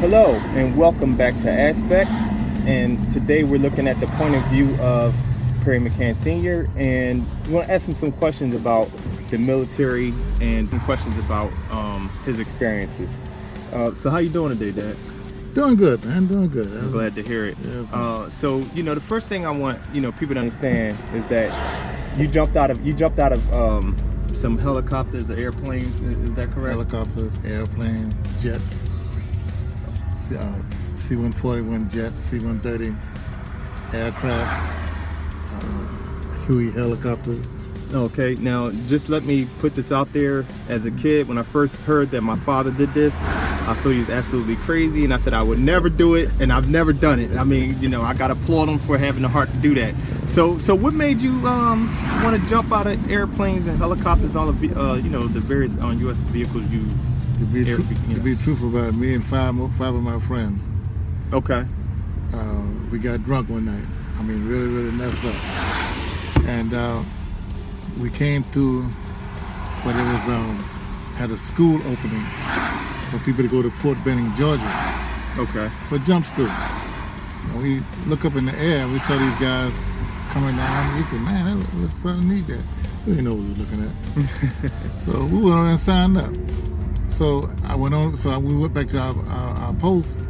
Hello and welcome back to Aspect, and today we're looking at the point of view of Perry McCants Sr. and we want to ask him some questions about the military and some questions about his experiences. So how you doing today, Dad? Doing good, man. Doing good. I'm glad to hear it. Yes. So the first thing I want people to understand is that you jumped out of some helicopters or airplanes. Is that correct? Helicopters, airplanes, jets, C-141 jets, C-130 aircrafts, Huey helicopters. Okay, now just let me put this out there. As a kid, when I first heard that my father did this, I thought he was absolutely crazy, and I said I would never do it, and I've never done it. I mean, I got to applaud him for having the heart to do that. So what made you want to jump out of airplanes and helicopters and all the the various U.S. vehicles you? To be truthful about it, me and five of my friends. Okay. We got drunk one night. I mean, really messed up, and we came through, but it was had a school opening for people to go to Fort Benning, Georgia. Okay. For jump school. And we look up in the air, we saw these guys coming down. We said, man, that looks something neat there. We didn't know what we were looking at. So we went on and signed up. So we went back to our post,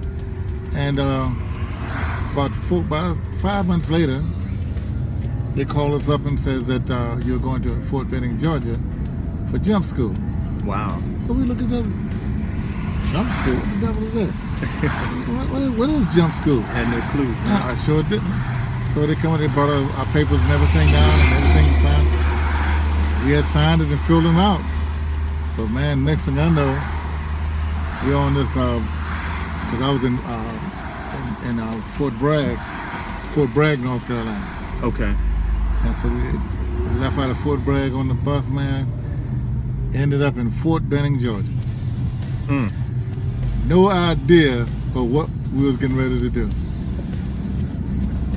and about 5 months later, they called us up and says that you're going to Fort Benning, Georgia for jump school. Wow. So we looked at that. Jump school? What the devil is that? what is jump school? I had no clue. No, I sure didn't. So they come and they brought our papers and everything down and everything signed. We had signed it and filled them out. So man, next thing I know, we're on this, because I was in Fort Bragg, North Carolina. Okay. And so we left out of Fort Bragg on the bus, man. Ended up in Fort Benning, Georgia. No idea of what we was getting ready to do.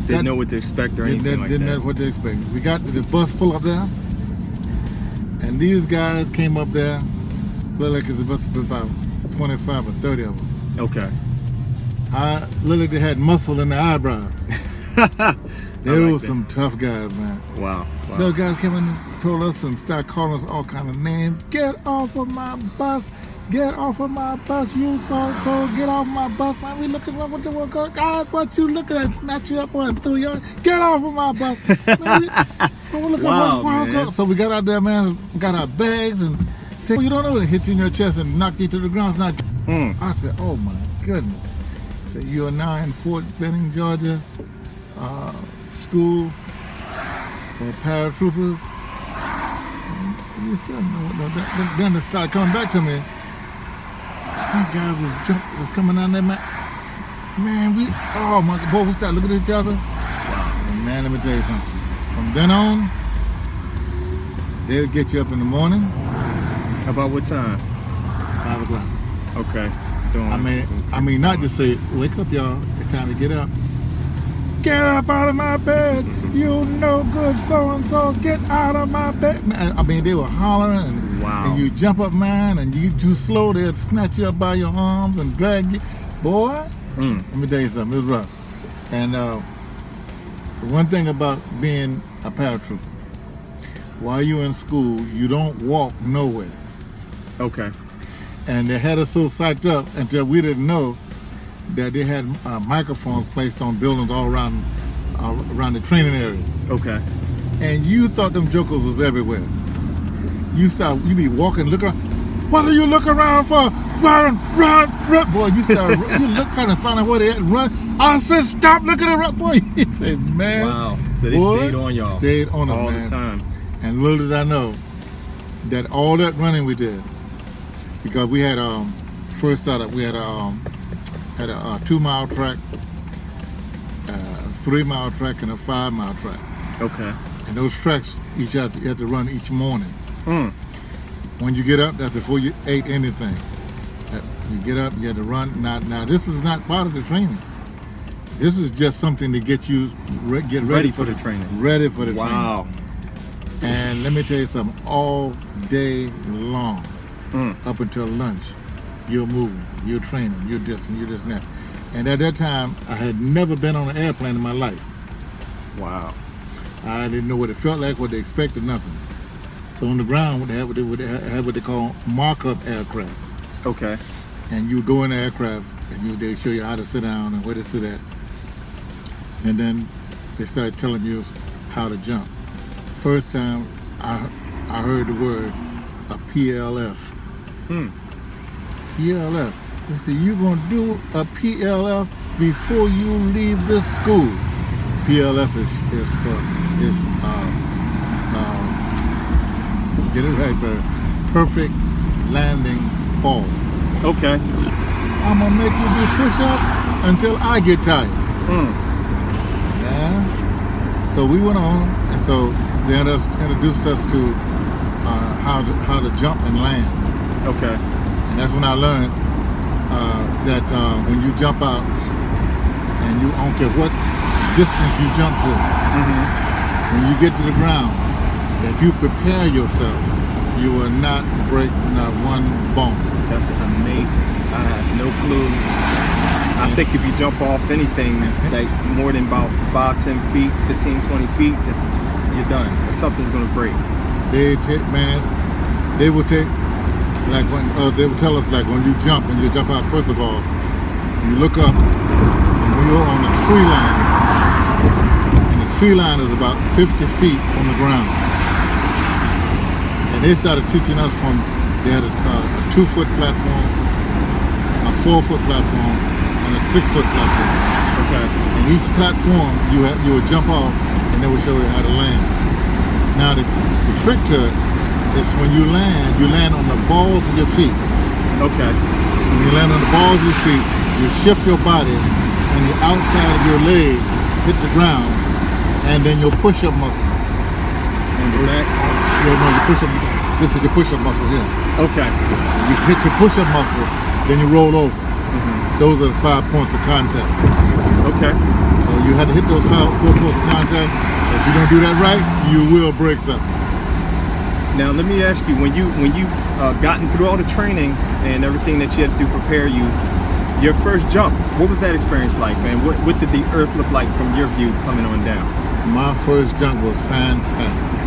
Didn't know what to expect or anything like that. Didn't know what to expect. We got the bus pull up there, and these guys came up there. Looked like it's about to be about 25 or 30 of them. Okay. They had muscle in their eyebrows. They were some tough guys, man. Wow. Those guys came in and told us and started calling us all kind of names. Get off of my bus. Get off of my bus, you so get off my bus, man. We looking at what the world goes. God, what you looking at? Snatch you up on through your. Get off of my bus. Man, so we got out there, man. Got our bags and said, you don't know it hit you in your chest and knocked you to the ground. I said, oh my goodness. I said, you are now in Fort Benning, Georgia, school for paratroopers. And you still know. Then they started coming back to me. Some guy was coming down there, man. Man, we started looking at each other. Wow. And man, let me tell you something. From then on, they'll get you up in the morning. About what time? 5 o'clock. Okay. I mean, not to say, wake up, y'all. It's time to get up. Get up out of my bed. You no good so-and-sos. Get out of my bed. Man, I mean, they were hollering. And you jump up, man, and you too slow, they'll snatch you up by your arms and drag you. Boy, let me tell you something. It was rough. And the one thing about being a paratrooper, while you're in school, you don't walk nowhere. Okay. And they had us so psyched up until we didn't know that they had microphones placed on buildings all around the training area. Okay. And you thought them jokers was everywhere. You be walking, look around. What are you looking around for? Run! Boy, you look trying to find out where they at and run. I said, stop looking around. Boy, you say, man. Wow. So they stayed on y'all. Stayed on us, all man. The time. And little did I know that all that running we did, because we had first started, we had a 2-mile track, a 3-mile track, and a 5-mile track. Okay. And those tracks you had to run each morning. When you get up, that's before you ate anything. You get up, you had to run. Now this is not part of the training. This is just something to get you ready for the training. Ready for the training. Wow. And let me tell you something, all day long, up until lunch, you're moving, you're training, you're this and you're this and that. And at that time, I had never been on an airplane in my life. Wow. I didn't know what it felt like, what they expected, nothing. So on the ground, they had what they call mark-up aircrafts. Okay. And you would go in the aircraft, and they show you how to sit down and where to sit at. And then they started telling you how to jump. First time I heard the word a PLF. PLF. They said, you're going to do a PLF before you leave this school. PLF is get it right there, perfect landing fall. Okay. I'm going to make you do push-ups until I get tired. Yeah. So we went on, and so they introduced us to how to jump and land. Okay. And that's when I learned that when you jump out, and I don't care what distance you jump to, when you get to the ground, if you prepare yourself, you will not break not one bone. That's amazing. I have no clue. I think if you jump off anything like more than about 5, 10 feet, 15, 20 feet, you're done. Something's gonna break. They will take, like when they will tell us, like when you jump and you jump out, first of all, you look up and when you're on the tree line, and the tree line is about 50 feet from the ground. And they started teaching us they had a 2-foot platform, a 4-foot platform, and a 6-foot platform. Okay. And each platform you would jump off, and they would show you how to land. Now the trick to it is when you land on the balls of your feet. Okay. When you land on the balls of your feet, you shift your body, and the outside of your leg hit the ground, and then your push-up muscle. On the back? Yeah, no, your push-up. This is your push-up muscle here. Okay. You hit your push-up muscle, then you roll over. Those are the 5 points of contact. Okay. So you have to hit those 4 points of contact. If you don't do that right, you will break something. Now let me ask you, when you've gotten through all the training and everything that you had to do to prepare you, your first jump, what was that experience like, man? What did the earth look like from your view coming on down? My first jump was fantastic.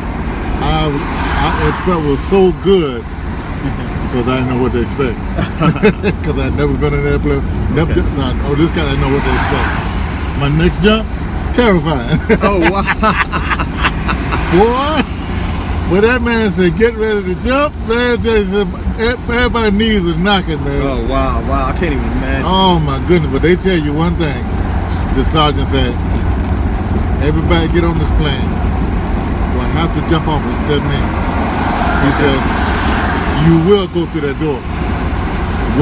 It was so good because I didn't know what to expect. Because I'd never been in an airplane. Never Okay. so this guy didn't know what to expect. My next jump, terrifying. Oh wow. Boy, when that man said get ready to jump, man, everybody's knees are knocking, man. Oh wow, I can't even imagine. Oh my goodness, but they tell you one thing. The sergeant said, everybody get on this plane. Well, I have to jump off except me. He says, you will go through that door.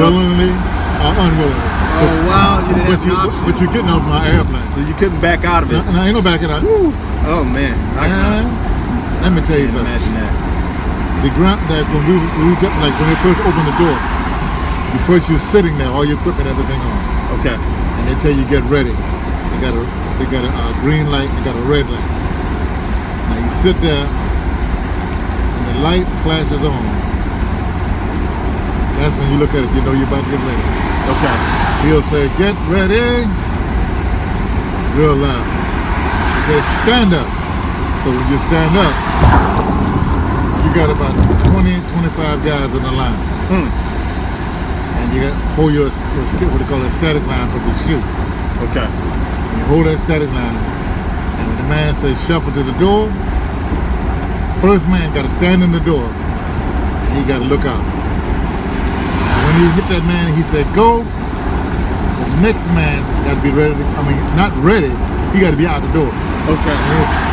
Willingly or unwillingly. Oh wow, you didn't have an option. But you're getting off my airplane. You couldn't back out of it. No, ain't no backing out. Woo. Oh man, Let me tell you can't something. imagine that. The ground that when we jump, like when they first open the door, you're sitting there, all your equipment, everything on. Okay. And they tell you get ready. They got a green light, they got a red light. Now you sit there, and the light flashes on. That's when you look at it, you know you're about to get ready. Okay. He'll say, get ready, real loud. He says, stand up. So when you stand up, you got about 20, 25 guys in the line. And you got to hold your, what they call a static line from the chute. Okay. You hold that static line, and when the man says shuffle to the door, first man got to stand in the door, and he got to look out. When he hit that man, he said go. The next man got to be ready. Not ready. He got to be out the door. Okay.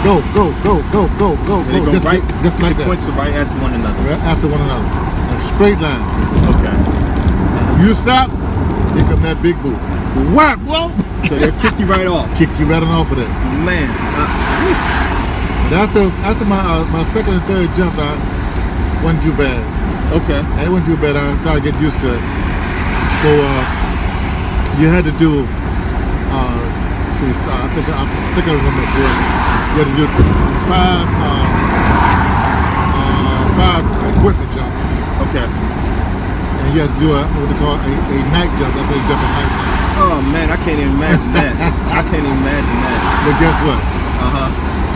Go. So they go just like that. Sequence right after one another. Right after one another. A straight line. Okay. And when you stop, here come that big boot. Whap! Whoa! So they'll kick you right off. Kick you right on off of that. Man. But after my second and third jump, I wasn't too bad. Okay. It wasn't too bad. I started getting used to it. So you had to do. I think I remember correctly. You had to do 5 equipment jumps. Okay. and you have to do what they call a night jump. That's what you jump at night time. Oh man, I can't even imagine that. I can't even imagine that. But guess what?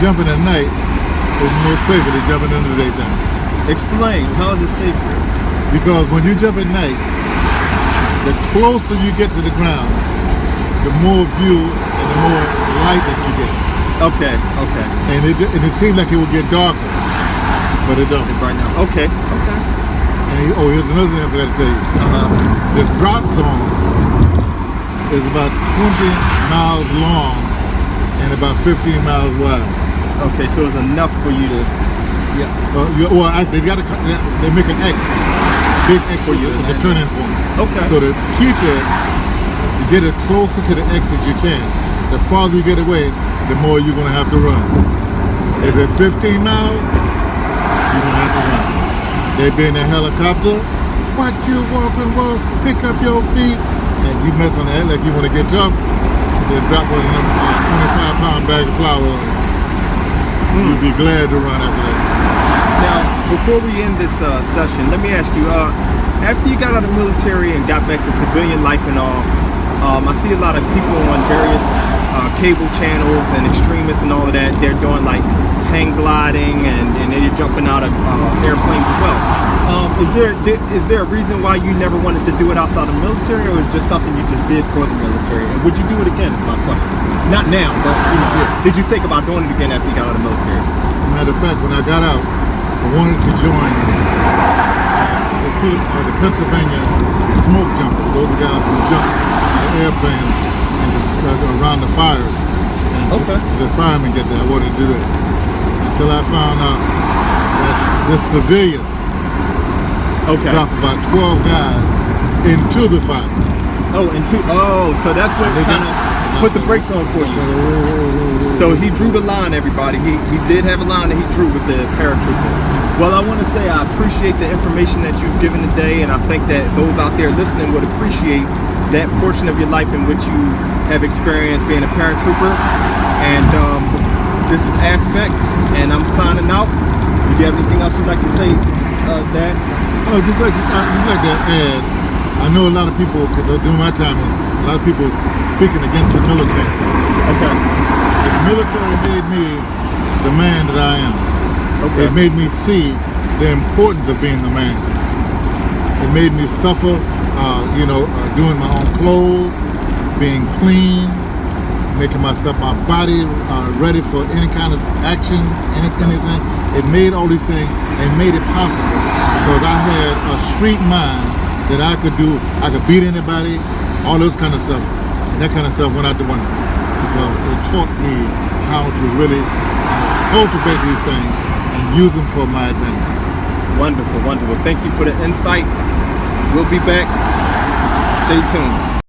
Jumping at night is more safer than jumping in the daytime. Explain. How is it safer? Because when you jump at night, the closer you get to the ground, the more view and the more light that you get. Okay. And it seems like it will get darker, but it don't. Right now. Okay. And here's another thing I forgot to tell you. The drop zone is about 20 miles long and about 15 miles wide. Okay, so it's enough for you to. Well, actually, they make an X, big X for you. It's a turning point. Okay. So the key to it, you get as closer to the X as you can. The farther you get away, the more you're gonna have to run. If it's 15 miles, you're gonna have to run. They be in a helicopter. What you walking? Well, pick up your feet, and you mess on that like you want to get jumped. They drop one of them 25-pound bag of flour. You'd be glad to run after that. Now, before we end this session, let me ask you, after you got out of the military and got back to civilian life and all, I see a lot of people on various cable channels and extremists and all of that. They're doing like hang gliding and they're jumping out of airplanes as well. Is there a reason why you never wanted to do it outside of the military, or is it just something you just did for the military? And would you do it again is my question. Not now, but did you think about doing it again after you got out of the military? Matter of fact, when I got out, I wanted to join the Pennsylvania smoke jumpers. Those are guys who jump out of airplane and just around the fire. And the firemen get there. I wanted to do that. Until I found out that this civilian dropped about 12 guys into the fire. So that's what kind of put the brakes on for you. So he drew the line, everybody. He did have a line that he drew with the Paratrooper. Well, I want to say I appreciate the information that you've given today, and I think that those out there listening would appreciate that portion of your life in which you have experienced being a Paratrooper. And this is Aspect, and I'm signing out. Would you have anything else you'd like to say, Dad? Oh, just like that ad. I know a lot of people, because during my time, a lot of people speaking against the military. Okay. The military made me the man that I am. Okay. It made me see the importance of being the man. It made me suffer, doing my own clothes, being clean, making my body ready for any kind of action, anything. It made all these things and made it possible because I had a street mind that I could beat anybody, all those kind of stuff. And that kind of stuff went out the window because it taught me how to really cultivate these things and use them for my advantage. Wonderful. Thank you for the insight. We'll be back. Stay tuned.